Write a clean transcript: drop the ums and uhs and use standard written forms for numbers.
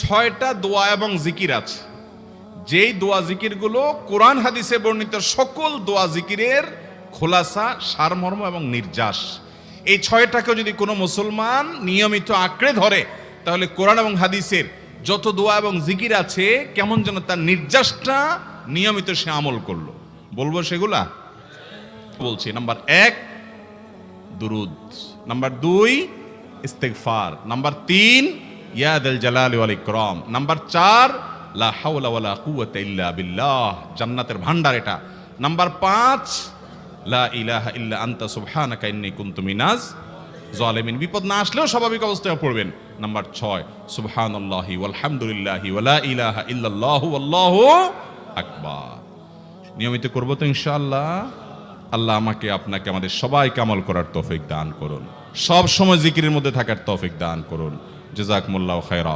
6টা দোয়া এবং জিকির আছে, যেই দোয়া জিকিরগুলো কোরআন হাদিসে বর্ণিত সকল দোয়া জিকিরের খোলাসা, সারমর্ম এবং নির্যাস। এই 6টাকেও যদি কোনো মুসলমান নিয়মিত আঁকড়ে ধরে, তাহলে কোরআন এবং হাদিসের যত দোয়া এবং জিকির আছে কেমন যেন তার নির্যাসটা নিয়মিত সে আমল করলো। বলবো সেগুলা? বলছি, নাম্বার 1 দুরুদ, নাম্বার 2 ইস্তেগফার, নাম্বার 3 ইয়া যাল জালালি ওয়াল ইকরাম, নাম্বার 4 লা হাওলা ওয়ালা কুওয়াতা ইল্লা বিল্লাহ, জান্নাতের ভান্ডার এটা, নাম্বার 5 লা ইলাহা ইল্লা আনতা সুবহানাকা ইন্নী কুনতু মিনাজ জালিমিন, বিপদ না আসলেও স্বাভাবিক অবস্থায় পড়বেন। নাম্বার 6 সুবহানাল্লাহি ওয়াল হামদুলিল্লাহি ওয়া লা ইলাহা ইল্লাল্লাহু আল্লাহু আকবার। নিয়মিত করব তো ইনশাআল্লাহ। আল্লাহ আমাকে, আপনাকে, আমাদের সবাইকে আমল করার তৌফিক দান করুন, সব সময় জিকিরের মধ্যে থাকার তৌফিক দান করুন। জাযাকুমুল্লাহু খায়রা।